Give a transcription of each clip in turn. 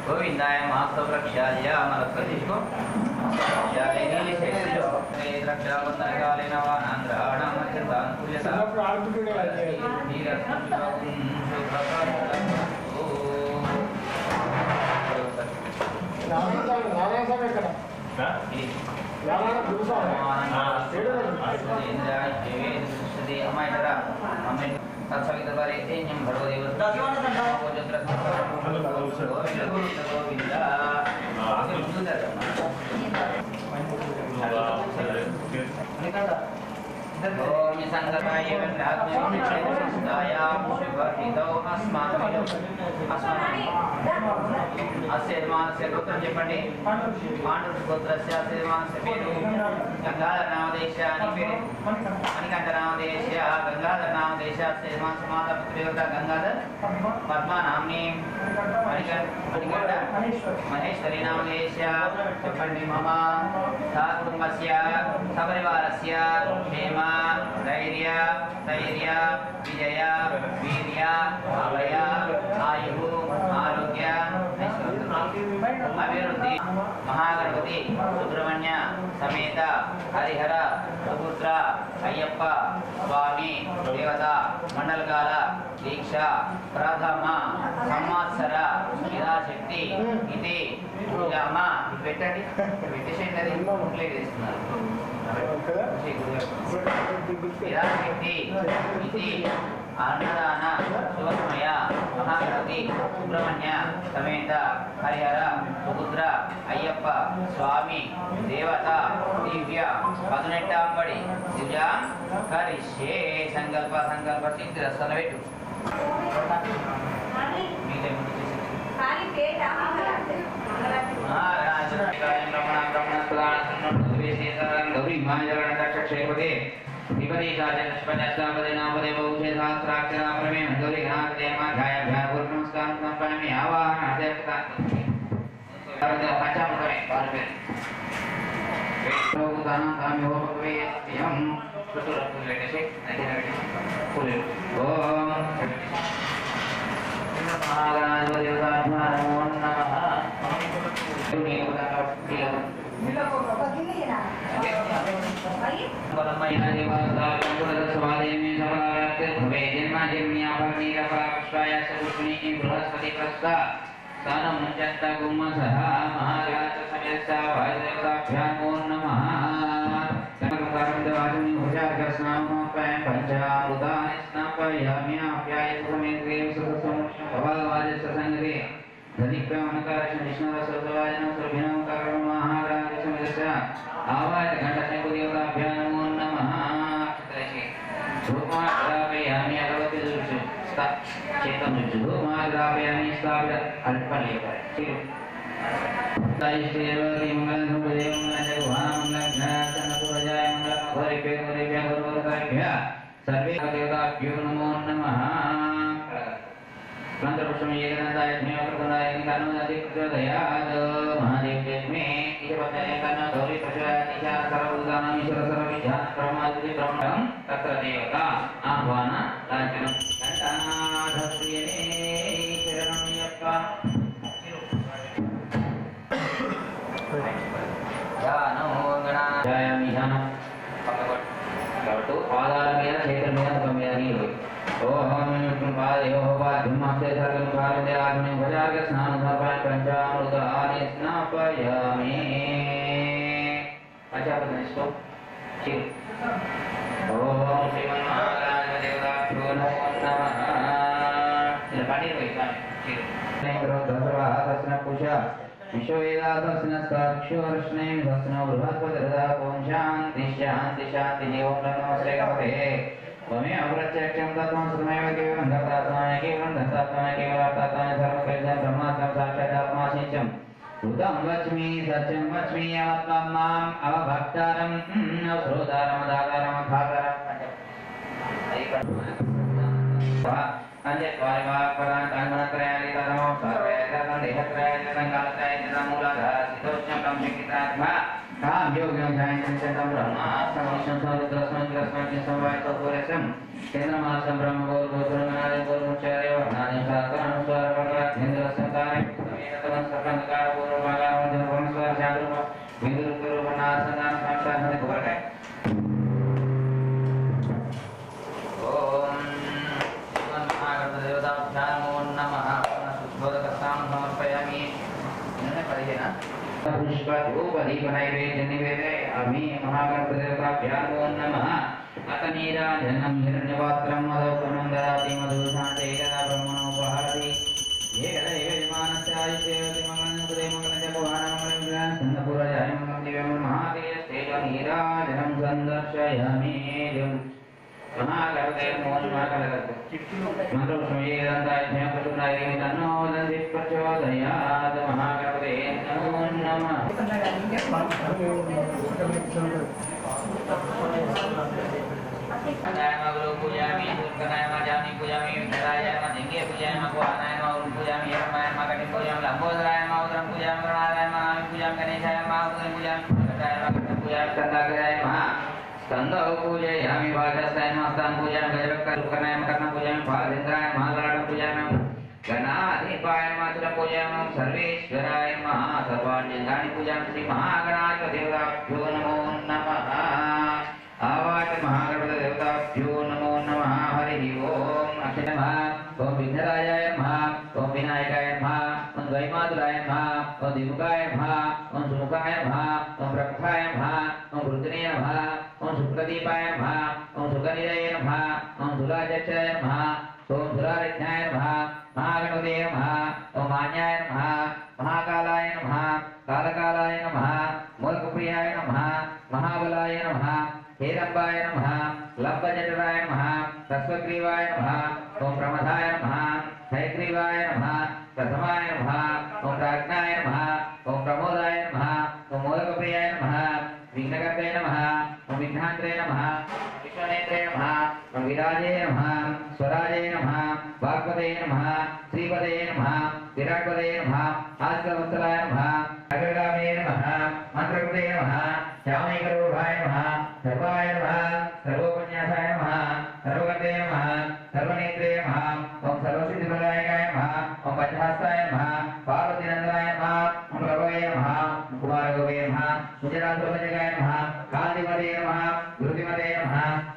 गोविंदाय महास्तवृक्षाय अमरप्रतिष्ठो చెప్పండి పాండవ గోత్రస్య అసేమానస్య పేరు గంగాధర నామదేశ అని పేరు మణికంఠ నామదేశ గంగాధర నామదేశ అసేమానస మాత పుత్రదేవత గంగాధర్ పద్మా నామ్ని మణికంఠ మహేశ్వరి నామదేశ చెప్పండి మమ సా కుటుంబస్య సపరివారస్య క్షేమ ధైర్య ధైర్య విజయ వీర్య అభయ ఆయు ఆరోగ్య అభివృద్ధి మహాగణపతి సుబ్రహ్మణ్య సమేత హరిహర సుపుత్ర అయ్యప్ప స్వామి దేవత మండలకాల దీక్ష ప్రథమ సంవత్సర యథాశక్తి ఇది పూజామ పెట్టండి పెట్టేసేయండి అది కంప్లీట్ చేస్తున్నారు యథాశక్తి ఇది అన్నదాన శివసమయ మహాగణపతి సుబ్రహ్మణ్య సమేత హరిహర సుపుత్ర అయ్యప్ప స్వామి దేవత దివ్య 18 దివ్యా కరిష్యే సంకల్ప సంకల్ప సిద్ధి రసన పెట్టు उदं वच्मि सत्यं वच्मि अवत्वमाम् अवभक्तारं श्रोतारं दातारं खातारं पंचत्वारिवाक्परान् तन्मनत्रयाणि तनमो सर्वैर्गतं देहत्रयाणि तन्कालत्रयाणि तन्मूलाधार सिद्धोष्णकं शङ्कितात्मा काम योग्यं जायन्तं चेतं ब्रह्मास्मविष्णुं समुद्रस्मं ग्रस्मं चिन्संवायतो पुरेशं केन्द्रमासं ब्रह्मगोर्गोपुरमनादि गोर्मुच्चार्य वर्णानि सात्वरनुस्वारपराधेन्द्रसंकारे तमेतवं सकलकार पूर्वमागामं जनवंस्वार जागरूप विदुरुपरूपनासनां संसारहति कुबरकै पुष्पधूपदीपनैवेद्यनिवेदे अमी महागणपतिदेवताभ्यां नमः अतनीराजनं हिरण्यपात्रं मधुकरं ददाति मधुशान्ते एकदा ब्रह्मणोपहारति एकदैव यजमानस्यायुष्येवति मङ्गलमुदे मङ्गलजपुहानमङ्गलं सन्दपुरजाय मङ्गलं दिव्यं महातेजस्तेजनीराजनं सन्दर्शयामि महागणपते नमो नमः मंत्रपुष्पमेदान्ताय प्रचोदयाय तन्नो दन्ति प्रचोदयात् महागणपते नमो नमः अनाय गुरु पूजामि दुर्गनाय जामि पूजामि विठलाय मधिंगे पूजामि भगवानाय गुरु पूजामि हेरमाय मगणि पूजामि लंबोदराय उदरं पूजामि गणाय नामि पूजामि गणेशाय उदरं पूजामि गणेशाय पूजामि स्कंदाग्रहाय महा स्कंदौ पूजयामि वाचस्ताय मस्तां पूजामि गजवक्करुकनाय कर्णं पूजामि फालेन्द्राय महालाडं पूजामि गणाधिपाय मातुलं पूजामि सर्वेश्वराय महासर्वाण्येन्द्राणि पूजामि श्री महागणाधिपतिदेवताभ्यो नमो नमः आवाच महागणपति देवताभ्यो नमो नमः हरि ओम अक्षय नमः ओम विघ्नराजाय नमः ओम विनायकाय नमः ओम द्वैमातुराय नमः ओम दिमुखाय नमः ओम सुमुखाय नमः ओम प्रकटाय नमः ओम रुद्रे नमः ओम शुक्लदीपाय नमः ओम सुगनिधये नमः ओम सुराजक्षाय नमः ओम सुरारज्ञाय नमः महागणपते नमः ओम मान्याय नमः महाकालाय नमः कालकालाय नमः मोलकप्रियाय नमः महाबलाय नमः हेरंबाय नमः लंबजटराय नमः तस्वग्रीवाय नमः ओम प्रमथाय नमः हैग्रीवाय नमः प्रथमाय नमः ओम प्राज्ञाय नमः ओम प्रमोदाय नमः ओम मोदकप्रियाय नमः विघ्नकर्ते नमः ओम विघ्नांत्रे नमः विश्वनेत्रे नमः ओम विराजे नमः स्वराजे नमः वाग्पते नमः श्रीपदे नमः विराटपदे नमः आस्कवत्सलाय नमः अग्रगामे नमः मंत्रकृते नमः श्यामैकरूपाय नमः सर्वाय नमः सर्वोपन्यासाय नमः सर्वगते नमः सर्वनेत्रे नमः ओम सर्वसिद्धिप्रदायकाय नमः ओम पंचहस्ताय नमः पार्वतीनंदनाय नमः ओम प्रभवे नमः कुमारगवे नमः सुजनाथोपजगाय नमः कान्तिमते नमः गुरुतिमते नमः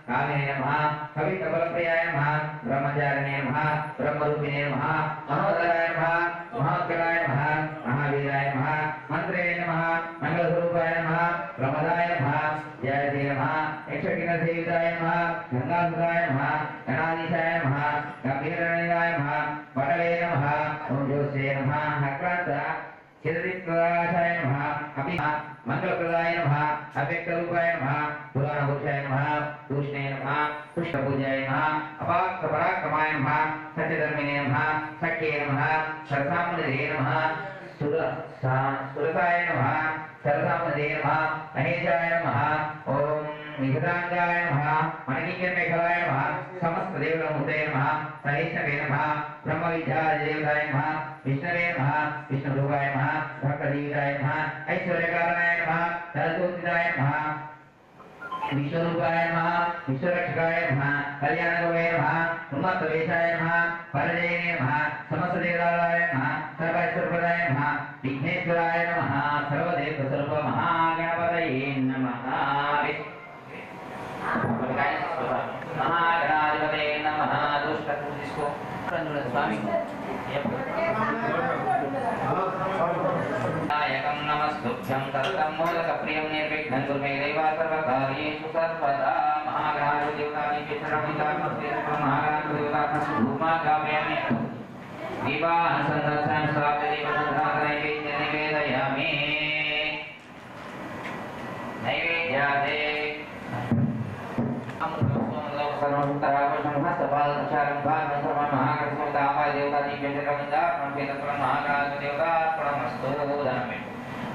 कामिने नमः कविकबलप्रियाय नमः ब्रह्मचारिणे नमः ब्रह्मरूपिणे नमः मनोदराय नमः महात्कराय नमः महावीराय नमः मंत्रे नमः मंगलस्वरूपाय नमः प्रमदाय नमः जयते नमः यक्षकिरणसेविताय नमः गंगासुताय नमः गणाधीशाय नमः गंभीरनिलयाय नमः पटले नमः ओम ज्योतिषे नमः हक्रांत चिरदिप्रकाशाय नमः अभि मंगलप्रदाय नमः अव्यक्तरूपाय नमः पुराणभूषाय नमः पूष्णे नमः पुष्पपूजाय नमः अपाक्तपराक्रमाय नमः सत्यधर्मिणे नमः सख्ये नमः सरसामुनिधे नमः सुरसाय नमः सरसामुनिधे नमः महेशाय नमः ओम निगदांगाय नमः मणिकेन्द्रमेखलाय नमः समस्त देवतामूर्तये नमः सहिष्णवे नमः ब्रह्मविद्यादेवताय नमः विष्णवे नमः विष्णुरूपाय नमः भक्तजीविताय नमः ऐश्वर्यकारणाय नमः सरस्वतीदाय नमः विश्वरूपाय नमः विश्वरक्षकाय नमः कल्याणगवे नमः उन्मत्तवेशाय नमः परजयिने नमः समस्त देवताय नमः सर्वैश्वर्यप्रदाय नमः विघ्नेश्वराय नमः सर्वदेवस्वरूप महागणपतये नमः महागणाधिपते नमः दुष्टपूजिस्को स्वामी नायकं नमस्तुभ्यं तत्तं मोदकप्रियं निर्विघ्नं कुरु मे देवा सर्वकार्येषु सर्वदा महागणाधिदेवतानि विवाहसन्दर्शनं स्वाप्तदेवसन्धानैवेद्यं निवेदयामि नैवेद्यादे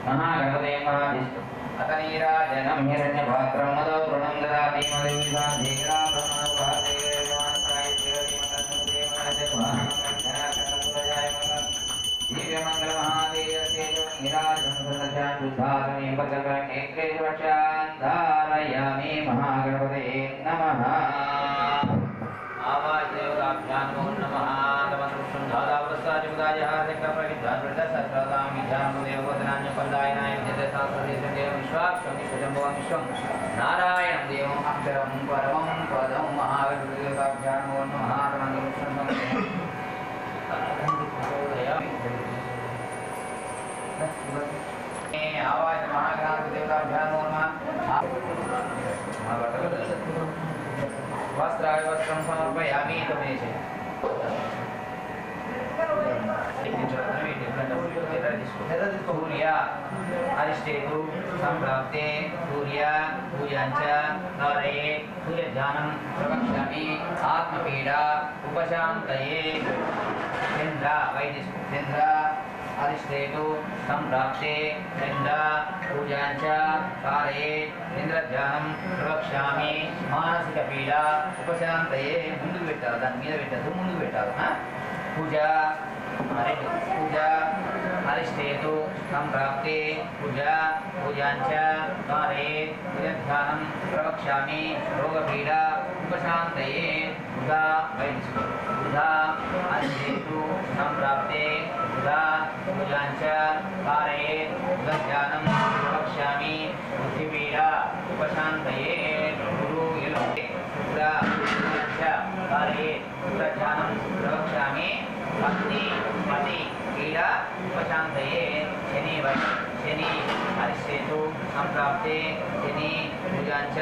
महागणपते महाविष्णु अतनीराजनं हिरण्यपात्रं मदो वृणं ददाति मदेविधाधीरा दिव्यमंगल महादेव तेजो निराजनं सदशां शुद्धात्मे धारयामि महागणपते नमः आवाज देवताभ्यां नमो नमः तमनुष्ठं दादावस्ताजुदाय हार्दिकप्रविद्धाद्वृतसहस्रतां विद्यां देववदनान्य पल्लायनाय जगत्सास्त्रदेशदेव विश्वाक्षं विश्वजम्बों विश्वं नारायणं देवम् अक्षरं परमं पदं महागणपते देवताभ्यां नमो नमः तमनुष्ठं आवाज महागणपति देवताभ्यां नमो नमः वस्त्राय वस्त्रं समर्पयामि तमेशे सूर्या अरिष्टेतु संप्राप्ते सूर्या पूजाञ्च करे सूर्यध्यानं प्रवक्ष्यामि आत्मपीडा उपशान्तये चन्द्र वैदिश्चन्द्र अरिष्टेतु संप्राप्ते चन्द्र पूजाञ्च करे इंद्रध्यानं प्रवक्ष्यामि मानसिक पीडा उपशान्तये ముందుకు పెట్టాలి దాని మీద పెట్టదు ముందుకు పెట్టాలి पूजा पूजा अरिष्टेतु संप्राप्ते पूजा पूजाञ्च करे ध्यानं प्रवक्ष्यामि रोगपीडा उपशान्तये बुधा बुधा अरिष्टेतु संप्राप्ते बुधा पूजाञ्च करे ध्यानं प्रवक्ष्यामि बुद्धिपीडा उपशान्तये गुरु बुधा पूजाञ्च करे ध्यानं प्रवक्ष्यामि भक्ति मति पीडा उपशान्तये शनि शनि अरिष्टेतु संप्राप्ते शनि पूजाञ्च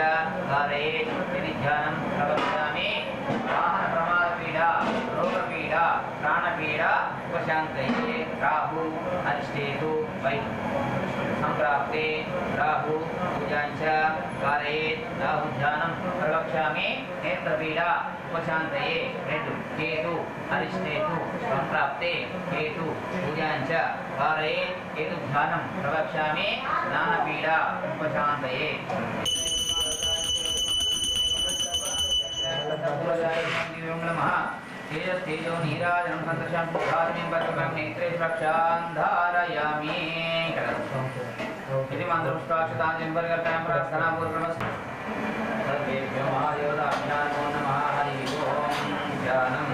करे शनि ध्यानं प्रवक्ष्यामि वाहन प्रमाद पीडा रोग पीडा प्राण पीडा उपशान्तये राहु अरिष्टेतु संप्राप्ते राहु पूजाञ्च करे राहु ध्यानं प्रवक्ष्यामि नेत्र पीडा उपशान्तये केतु अरिष्टेतु संप्राप्ते केतु पूजाञ्च करे केतु ध्यानं प्रवक्ष्यामि ज्ञानपीडा उपशान्तये तेजो नीराजनं सदृशं शुद्धात्मेन वर्तकं नेत्रे सुरक्षां धारयामि इति मन्त्रपुष्पाक्षतां वर्गतां प्रार्थना पूर्वकमस्ति सर्वेभ्यो महादेवताभ्यां नमो नमः हरिः ओं ज्ञानं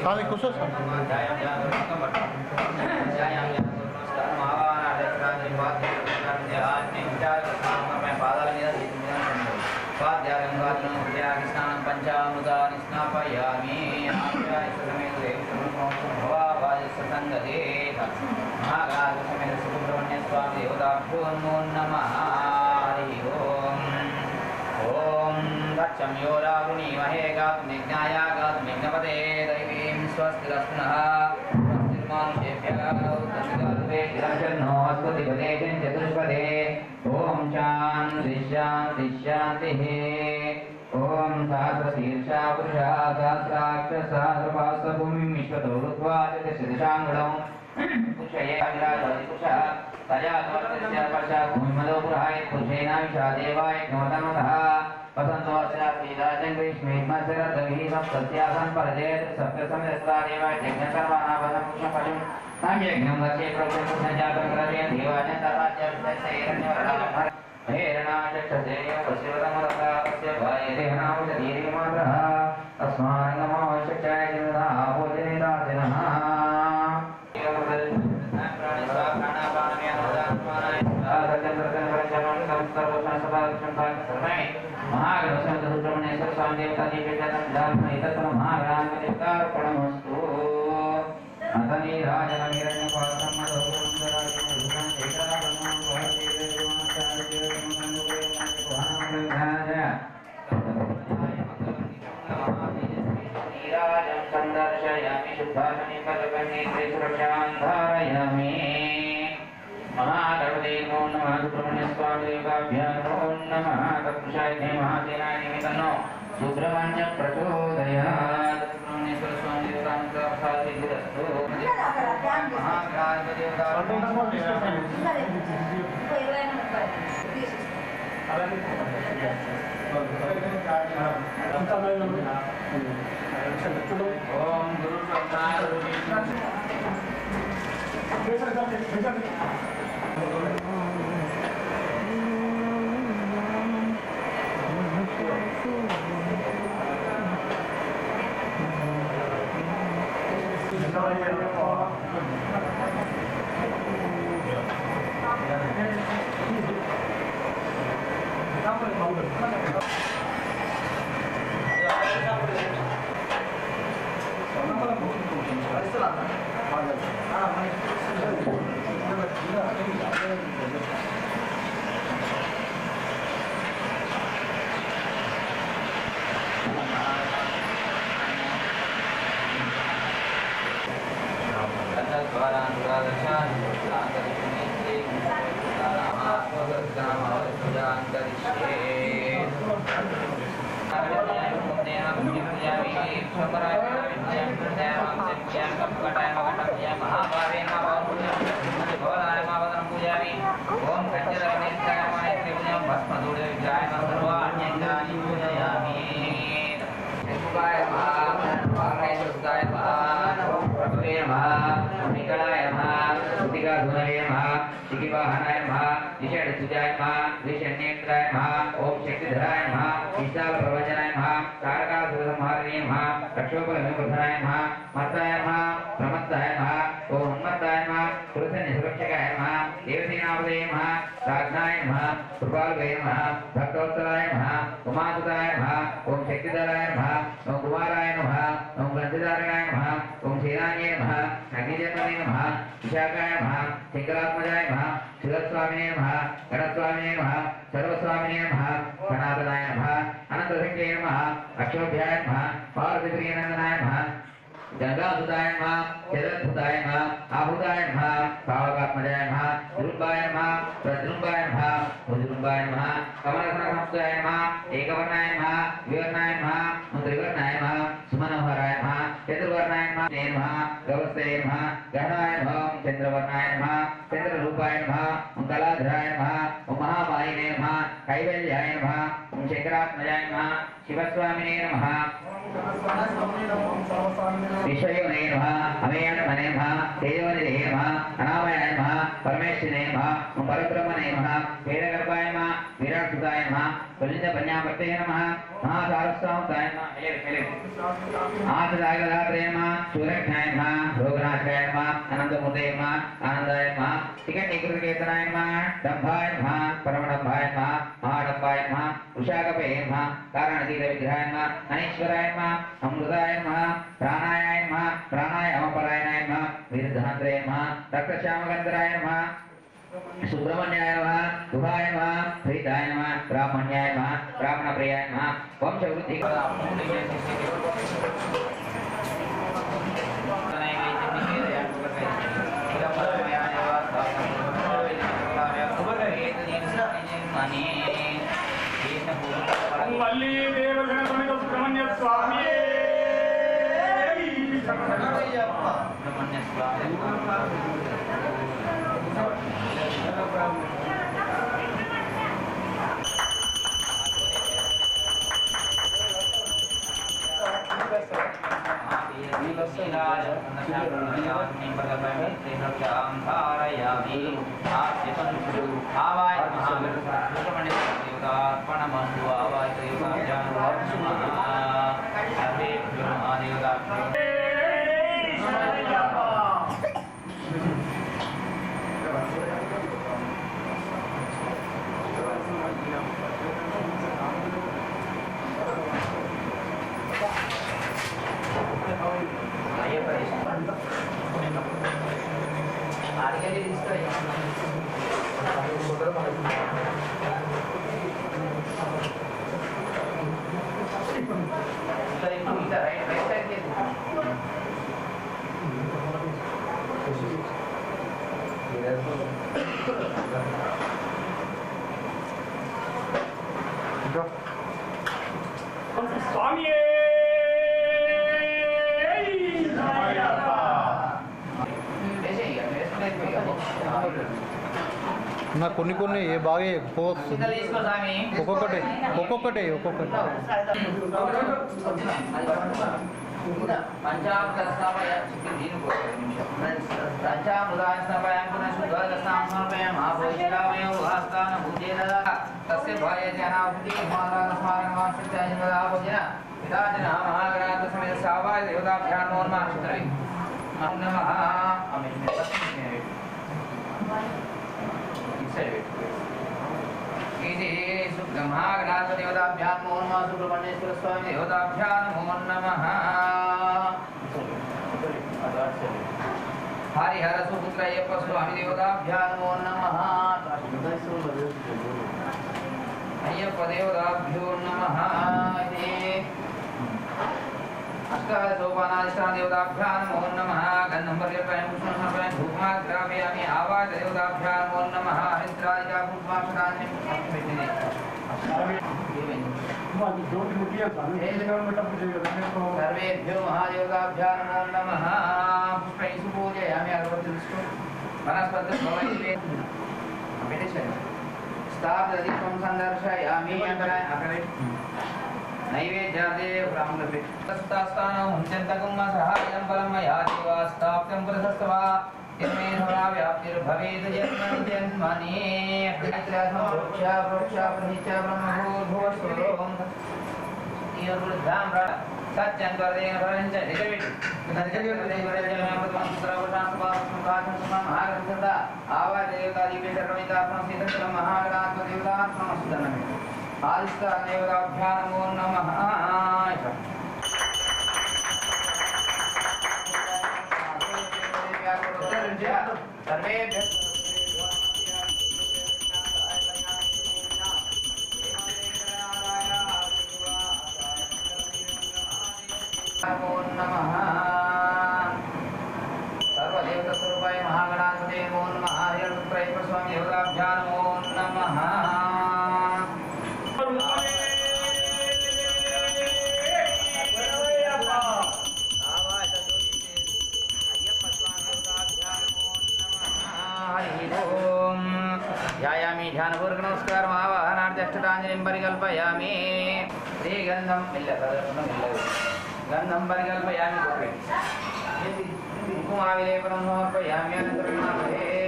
Kali khusus पंचामृतानि स्नापयामि महागासमेत सुब्रह्मण्य स्वामी देवताभ्यो नमो नमः हरिः ओं ओम दक्षं यो रावृणीमहे गातुमिज्ञाय गातुमिज्ञपते दैवीं स्वस्तिरस्तुनः चतुष्पदे ओम शांति शांति शांति ओम सहस्रशीर्षा पुरुषा सहस्राक्ष सहस्रपाशभूमिं विश्वतो रुत्वा चतुर्शदिशाङ्गुणं पुरुषये अविराजोदिपुरुषः तया तोर्तस्य पश्चात् भूमिमदो पुराय पुरुषेणाविषा देवाय ज्ञोतनतः वसन्तो अस्यासीदाजं ग्रीष्मेर्मशरद्भिः सप्तस्यासन् परजेत् सप्तसमिदस्ता देवाय यज्ञकर्माणावनं पुरुषं पशुं नाम्यज्ञं वचे प्रभुं पुरुषजातं करते देवाजं तथाच्य विद्यसेरण्यवरामः हेरणाचक्षसे वशिवतमरतास्य भायदेहनामुचतीरिमात्रः तस्मान् नमो शक्याय जिनः भोजनिदासिनः महागणपतिर्पणमस्तु संदर्शयामि शुद्धात्मनि पदकन्ये सुरक्षां धारयामि महागणपते नमो सुब्रह्मण्य स्वामी देवाभ्यां नमः तत्पुरुषाय महासेनाय निमित्तनो सुब्रह्मण्य प्रचोदयात् सुब्रह्मण्येश्वर स्वामी देवतांचा साधिरस्तु महागणाधिपति ओम गुरु ओम शक्तिधराय नमः विशाल प्रवचनाय नमः तारकासुरसंहारिणे नमः रक्षोपगमनप्रधानाय नमः मत्ताय नमः प्रमत्ताय नमः ओम हनुमत्ताय नमः पुरुषनिसुरक्षकाय नमः देवसेनापतये नमः राघनाय नमः कृपालुवे नमः भक्तवत्सलाय नमः उमासुताय नमः ओम शक्तिधराय नमः ओम कुमाराय नमः ओम गंधधारणाय नमः ओम सेनान्ये नमः अग्निजन्मने नमः विशाखाय नमः शंकरात्मजाय नमः शिवस्वामिने नमः गणस्वामिने नमः सर्वस्वामिने नमः सनातनाय नमः अनंतशक्ते नमः अक्षोभ्याय नमः पार्वतीप्रियनंदनाय नमः गंगासुताय नमः चरद्भुताय नमः आहुताय नमः पावकात्मजाय नमः दुर्बाय नमः प्रद्रुम्बाय नमः भुजरुम्बाय नमः कमलसनसंस्थाय नमः एकवर्णाय नमः द्विवर्णाय नमः त्रिवर्णाय नमः सुमनोहराय नमः चतुर्वर्णाय नमः गवस्ते नमः गहनाय नमः चंद्रवर्णाय नमः चंद्ररूपाय नमः कलाधराय नमः महामायिने नमः कैवल्याय नमः शंकरात्मजाय नमः शिवस्वामिने नमः विश्वयोने नमः अमेयनमने नमः तेजोनिधे नमः अनामयाय नमः परमेश्वरे नमः परब्रह्मणे नमः वेदगर्भाय नमः विराटसुताय नमः कुलिन्दपन्यावर्तये नमः महासारस्वामिताय नमः आसदागदात्रे नमः सूर्यज्ञाय नमः रोगनाथाय नमः अनन्तमूर्तये नमः आनन्दाय नमः टिकटिकृतकेतनाय नमः दम्भाय नमः परमडम्भाय नमः महाडम्भाय नमः वृषाकपये नमः कारणतीतविग्रहाय नमः अनीश्वराय नमः अमृताय नमः प्राणाय नमः प्राणाय अमपरायणाय नमः वीरधान्त्रे नमः रक्तश्यामगन्धराय नमः सुब्रह्मण्याय नमः गुहाय नमः प्रीताय नमः ब्राह्मण्याय नमः ब्राह्मणप्रियाय नमः वंशवृद्धि मल्ली देवगण समेत सुब्रह्मण्य स्वामी सुब्रह्मण्य स्वामी స్వామియే నా కొన్ని కొన్ని బాగా పోవచ్చు ఒక్కొక్కటి ఒక్కొక్కటి ఒక్కొక్కటి పంచామృతాన్ని స్థాపయామి పునః శుద్ధరసాం సమర్పయామి మహాభోజిలామయం వాస్తాన భూజేన తస్య భార్యజనాహుతి స్మారకమాశ్రిత్యాజిమదాభోజన పితాజన మహాగణాధ సమేత సావాయ దేవతాభ్యాం నమో నమః నమః ఇది బ్రహ్మాగణాధ దేవతాభ్యాం నమో నమః సుబ్రహ్మణ్యేశ్వర స్వామి దేవతాభ్యాం నమో నమః హరిహర సుపుత్ర అయ్యప్ప స్వామి దేవతాభ్యాం నమో నమః అయ్యప్ప దేవతాభ్యో నమః అష్టాదశోపానాధిష్టాన దేవతాభ్యాం నమో నమః గంధం పర్యపయం పుష్పం సమర్పయామి ధూపమాగ్రాపయామి ఆవాహ దేవతాభ్యాం నమో నమః హరిద్రాదిగా పుష్పాక్షరాన్ని పెట్టింది सर्वेभ्यो महादेवताभ्यां नमो नमः पुष्पैः पूजयामि अगरबत्तिस्तु वनस्पतिर्भवैः स्थापयित्वं सन्दर्शयामि अकरे नैवेद्यादे ब्राह्मणस्तास्थानं हुञ्चन्तकं सहायं फलं मया देवास्ताप्तं प्रशस्तवा तिर्मेधरा व्याप्तिर्भवेत् जन्मनि प्रोक्षा प्रहिच ब्रह्मभूर्भुवस्वरों ईर्वृद्धां सत्यं वर्देन भरञ्च निकविट् आदिष्टादेवताभ्यां नमो नमः सर्वेभ्यः नमो नमः सर्वदेवतास्वरूपाय महागणाधिपते नमो नमः हरिहरपुत्राय स्वामी देवताभ्यां नमो नमः ध्यायामि ध्यानपूर्वक नमस्कार आवाहनार्थांजलिं परिकल्पयामि श्रीगंधं गंधं परिकल्पयामि कुङ्कुमाविलेपनं समर्पयामि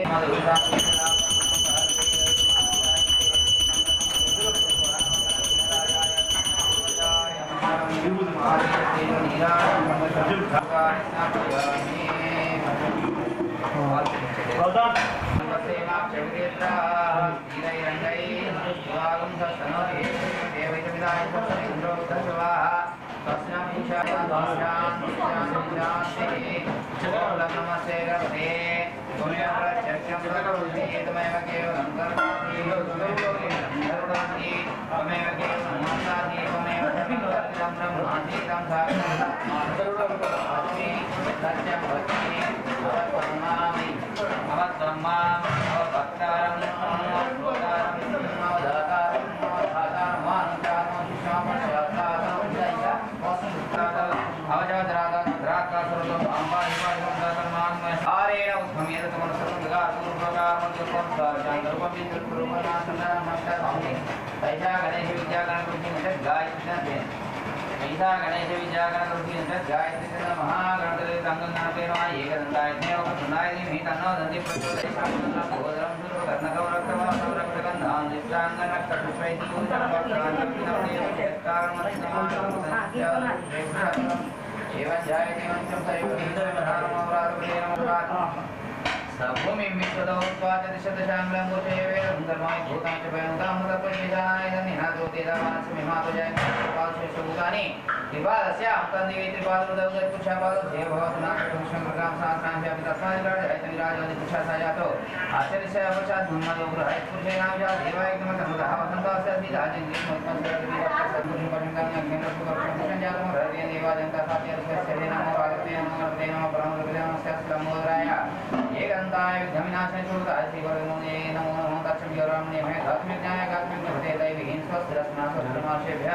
ऐसा गणेश विद्यागणपति गायत्री महागणपति तंगनाथेन एकदंतायते वक्रतुंडाय धीमहि तन्नो दन्ति प्रचोदयात् गोदरं सुरकर्णकवरक्तवासवरक्तगन्धां दिष्टाङ्गनक्षपुष्पैः एवं जायते वंशं भूमि विश्वदौत्पादति शतशामलं गोचेवेदं धर्माय भूतानि च भयमुतामुदपरिजानाय धन्यनाथोतेदावानस्मिमातो जयन्तानि त्रिपादस्य अन्तर्दिवे त्रिपादोदौगत्पुरुषापादो देव भवतु नाथपुरुषं सहस्रांशापि तस्मादिराजयतनिराजयतिपुरुषासायातो आचर्यस्य अपचात् ब्रह्मयोगुरहयत्पुरुषेणां देवाय नमः वसन्तस्य अस्ति राजेन्द्रियं ఏకంతాయ విఘ్నవినాశన శూద్రాయ శ్రీవరమునే నమో నమః తత్సవ్యరామణే మే తత్మిజ్ఞాయ గాత్మిజ్ఞపతే దైవీం స్వస్తిరస్మాసర్వమాశేభ్య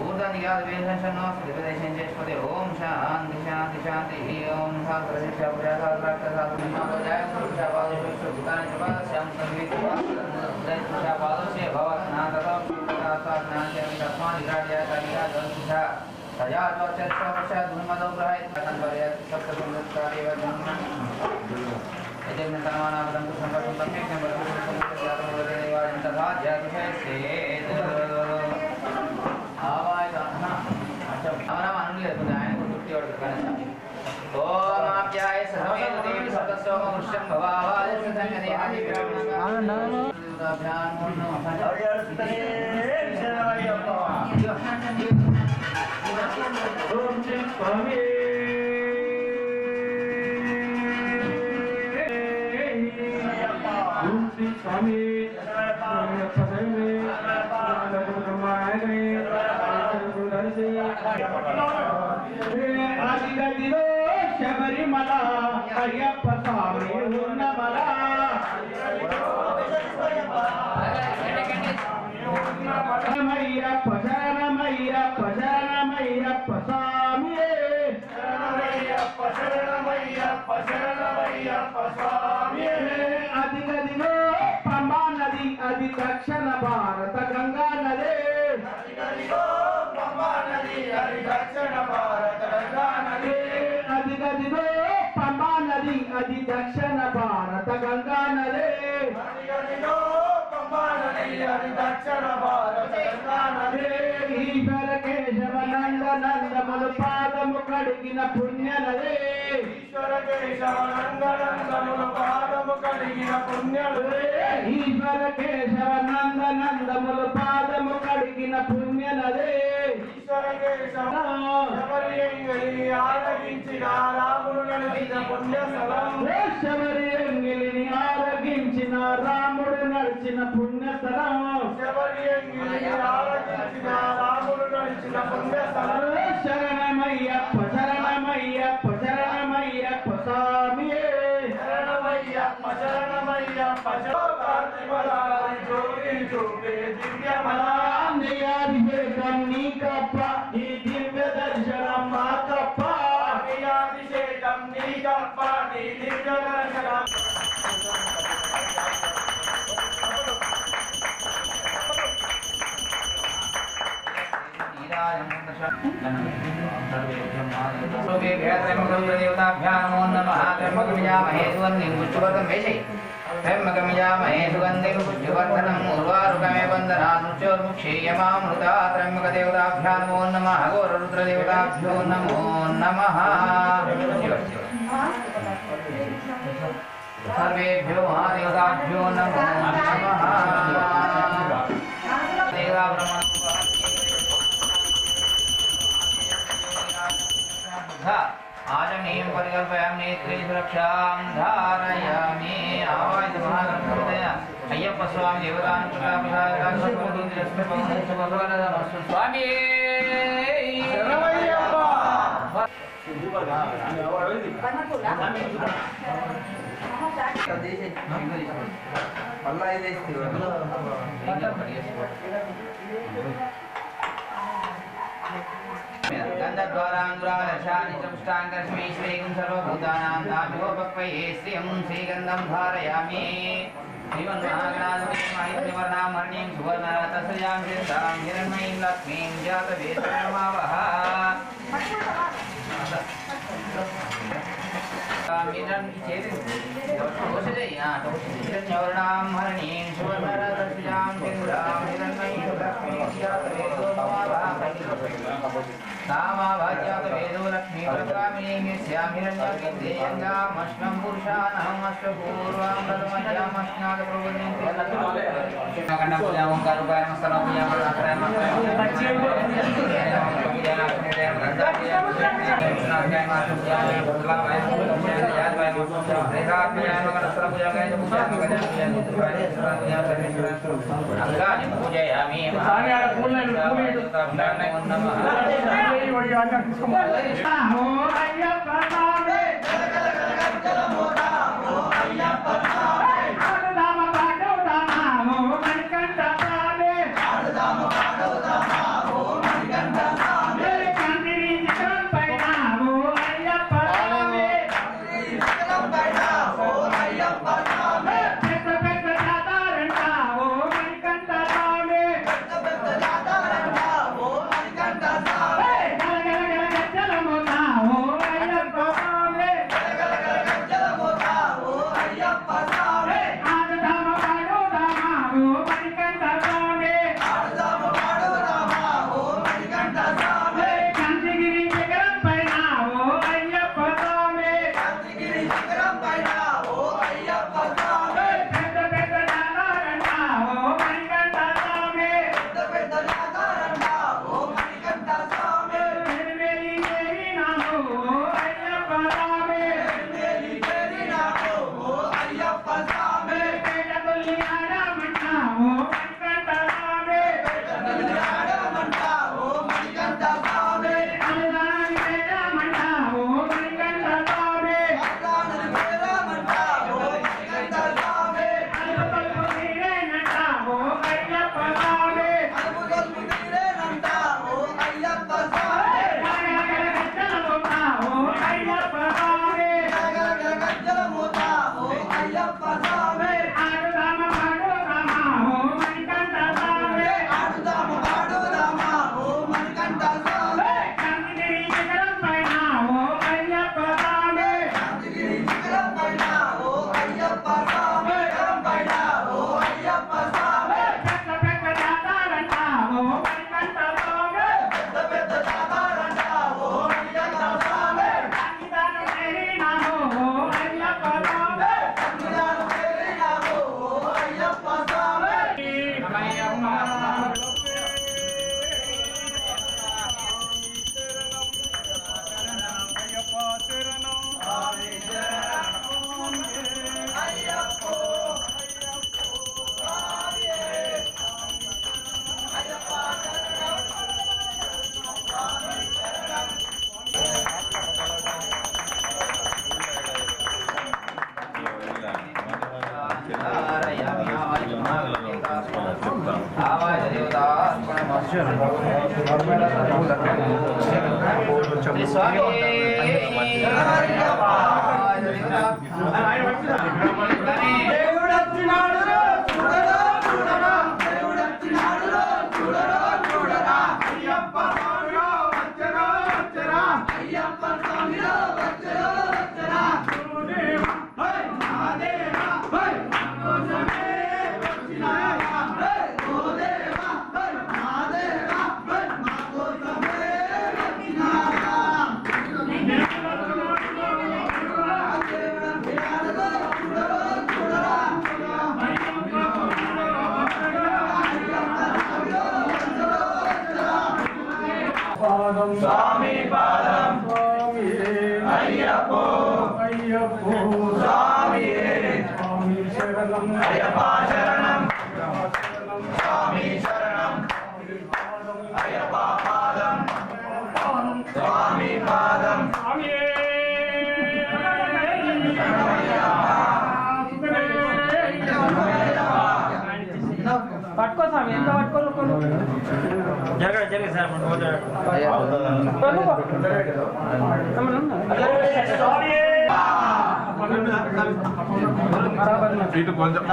ఊర్ధనిగాద్వేషన్నో శ్రీపదేశంచేష్పదే ఓం శాంతి శాంతి శాంతి ఓం శాస్త్రశిక్షాపురాసాద్రాక్షసాధునిమాపజాయ పురుషాపాదేశ్వరుతాని చపాదశ్యాం సంవిత్తుషాపాదస్య భవత్నాథతో జ్ఞానాన్ని తస్మాదిరాజ్యాయ తనిరాజోషిషా तया चर्चापश्चाद्धूमदौ ग्रहायत् सप्तसंवत्सरेव जन्म यजन्म तन्मानापदं तु संवर्धं सम्यक् संवर्धं तथा ज्यातिशयस्येत् आवायतः अमरम अनुलियतु दायन को तुक्ति और करना ओम आप्याय सर्वेन देवी सतस्वम वृषं भवावाय संगते आदि ब्राह्मणं अभ्यान नमः हरिहरस्तने शरणमय्यप्पा ओम श्री स्वामी ओम श्री स्वामी शबरीमला अय्यप्प स्वामी उन्नमला शरणमय्यप्प शरणमय्यप्प शरणमय्यप्प स्वामी शरणमय्यप्प शरणमय्यप्प शरणमय्यप्प स्वामी अधिगदिनो पंबा नदी अधि दक्षिण भारत गंगा नदी अधिगदिनो पंबा नदी अधि दक्षिण भारत गंगा नदी अधिगदिनो पंबा नदी अधि दक्षिण भारत गंगा नदी अधिगदिनो पंबा नदी अधि दक्षिण भारत गंगा नदी ईश्वर केशव नंद नंदमुल पादము కడిగిన పుణ్య నది ఈశ్వర కేశవ నంద నందముల పాదము కడిగిన పుణ్య నది ఈశ్వర కేశవ నంద నందముల పాదము కడిగిన పుణ్య నది ఈశ్వర కేశవ శబరియంగిలి ఆరగించిన రాముడు నడిచిన పుణ్య స్థలం శబరియంగిలిని ఆరగించిన రాముడు నడిచిన పుణ్య స్థలం శబరియంగిలిని ఆరగించిన రాముడు నడిచిన పుణ్య స్థలం శరణమయ్యప్ప శరణమయ్యప్ప శరణమయ్యప్ప స్వామి శరణమయ్యప్ప శరణమయ్యప్ప శరణమయ్యప్ప జోగి చూపే దివ్యమలాభిషేకం నీకప్ప ఈ దివ్య దర్శనం మాకప్ప అభిషేకం నీకప్ప నీ దివ్య దర్శనం देवताभ्यां नमः त्र्यंबकमिजामहे सुगन्धिं पुष्टिवर्धनं वेशे त्र्यंबकमिजामहे सुगन्धिं पुष्टिवर्धनम् उर्वारुकमे बन्धनान्मुच्योर्मुक्षीयमामृता त्र्यंबकदेवताभ्यां नमो नमः घोररुद्रदेवताभ्यो नमो नमः सर्वेभ्यो महादेवताभ्यो नमो नमः आजमीं परिकल्पयामि नेत्रे सुरक्षां धारयामि आवाहित महागणपतये अय्यप्प स्वामी देवतानुग्रहप्रसादकाशस्मृतिरस्मृतिपवनस्वभगवनमस्तु स्वामी गन्धद्वाराङ्गुरालशानि चमुष्टाङ्कर्ष्मि श्रीगुं सर्वभूतानां ताभ्योपक्वये श्रियं श्रीगन्धं धारयामि श्रीमन्महागणाधिपतिमहितनिवर्णां हरिणीं सुवर्णरथसजां सिद्धां हिरण्मयीं लक्ष्मीं जातवेदमावह हिरण्यवर्णां हरिणीं सुवर्णरथसजां सिद्धां हिरण्मयीं लक्ष्मीं जातवेदमावह कामाभाज्यातवेदो लक्ष्मी प्रकामिनीं यस्यां हिरण्यविद्येयङ्गामश्वं पुरुषानहमश्वपूर्वां प्रथमस्यामश्नादप्रवृत्तिं कण्डपूजामं कारुकायं नमः స్వామి పాదం అయ్యప్పో అయ్యప్పో స్వామి స్వామి శరణం అయ్యప్ప శరణం స్వామి శరణం అయ్యప్ప పాదం స్వామి పాదం పట్టుకో స్వామి ఎంత పట్టుకోరు జరగ సార్ ఇటు కొంచెం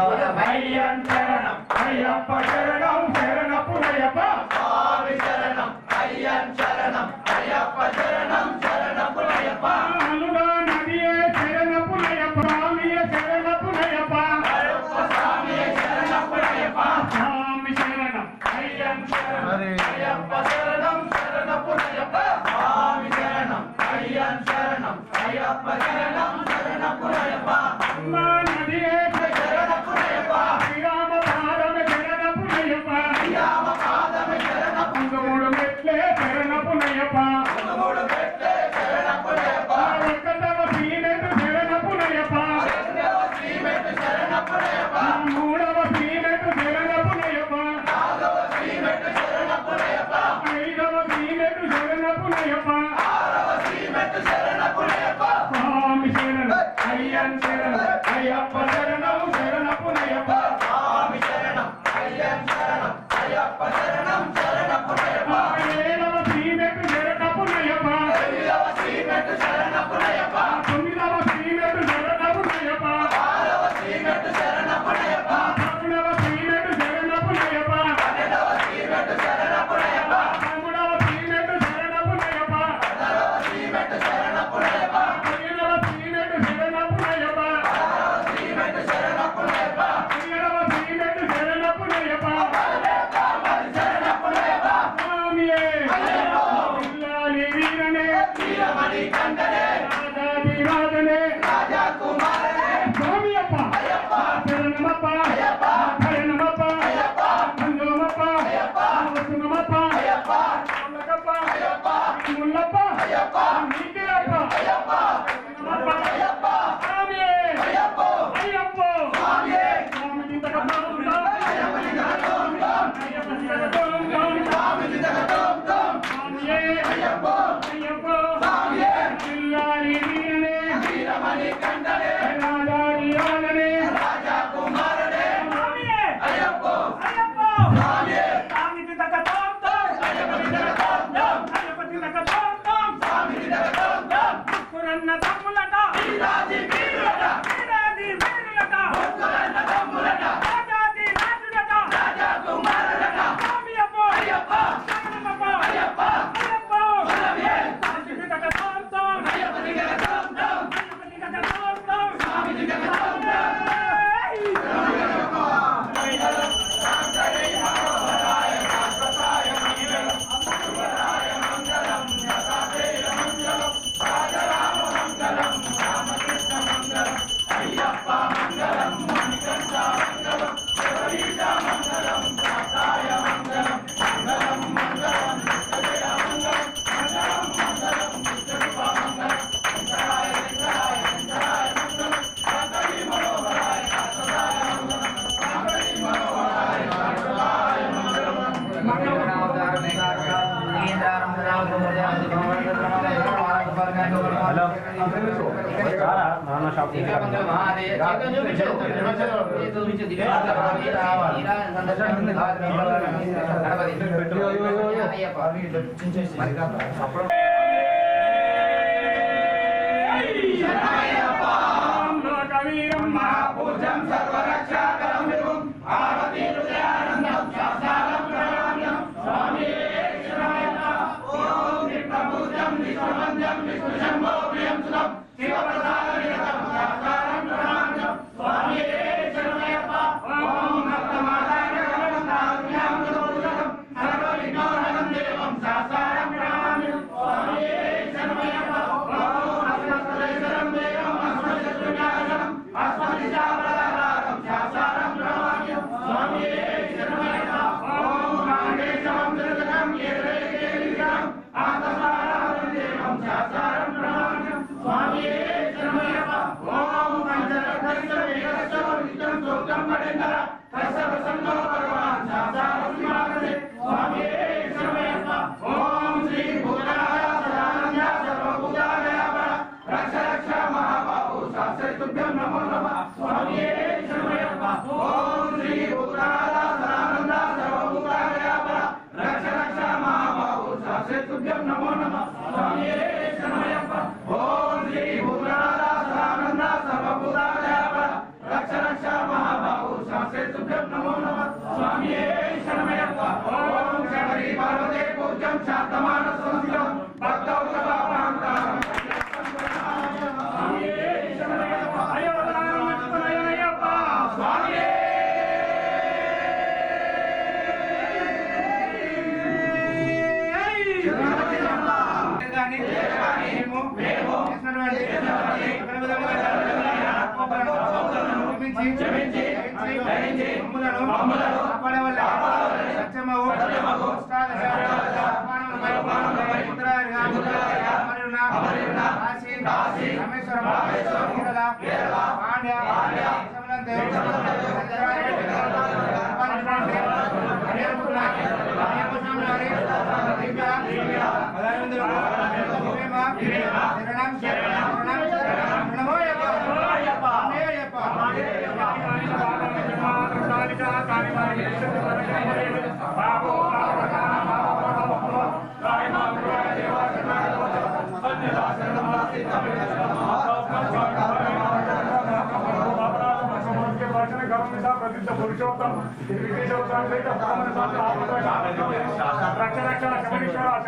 అయ్యప్ప శరణం శరణపురయ్యప్ప స్వామి శరణం అయ్యన్ శరణం అయ్యప్ప శరణం శరణపురయ్యప్ప అలుగా నదియే శరణపురయ్యప్ప స్వామియ శరణపురయ్యప్ప అయ్యప్ప స్వామి శరణపురయ్యప్ప స్వామి శరణం అయ్యన్ శరణం అయ్యప్ప శరణం శరణపురయ్యప్ప స్వామి శరణం అయ్యన్ శరణం అయ్యప్ప శరణం శరణపురయ్యప్ప అమ్మా నదియే శరణపురయ్యప్ప శ్రీరామ పాదమ శరణపురయ్యప్ప శ్రీరామ పాదమే శరణం మూడు మెట్లే శరణపురయ్యప్ప మూడు కవీరం మహాపూజం సర్వరక్షాకరం విభుం పార్వతీ హృదయానందం శాస్త్రం ప్రణామ్యం స్వామి ఓం నిత్యపూజం విశ్వవంద్యం విష్ణుశంభో ప్రియం సుతం శివప్రసాదనిరతం శాస్త్రం ప్రణామ్యం స్వామి శరణయ్యప్ప ఓం భక్తమాదాయ కమలం తారుణ్యం సర్వవిఘ్నోహరం దేవం శాస్త్రం ప్రణామ్యం స్వామి శరణయ్యప్ప ఓం అస్మత్కలేశరం దేవం అస్మశత్రునాశనం అస్మదిశాపరారం శాస్త్రం ప్రణామ్యం స్వామి శరణయ్యప్ప ఓం కాండేశం దుర్గం ఏకైకేలికం ఆత్మసారం దేవం శాస్త్రం ప్రణామ్యం స్వామి శరణయ్యప్ప ఓం పంచరత్నైకం నిత్యం సూక్తం పఠేంద్ర తస్సవసంగో భగవాన్ శాస్త్రం స్మారతే స్వామి శరణయ్యప్ప ఓం శ్రీ భూతనాయ సదానంద సర్వభూతాలయ రక్ష రక్ష మహాబాహు శాస్త్రతుభ్యం నమో నమః స్వామి శరణయ్యప్ప ఓం శ్రీ భూతనాయ సదానంద సర్వభూతాలయ రక్ష రక్ష మహాబాహు శాస్త్రతుభ్యం నమో నమః స్వామి శరణయ్యప్ప ఓం శ్రీ భూతనాయ సదానంద సర్వభూతాలయ రక్ష రక్ష మహాబాహు శాస్త్రతుభ్యం నమో నమః స్వామి శరణయ్యప్ప ఓం శబరి పార్వతే పూజ్యం శాతమాన సంస్థం భక్తౌషధాపాంతారం प्रसिद्ध पुरुषोत्तम रक्षा रक्षा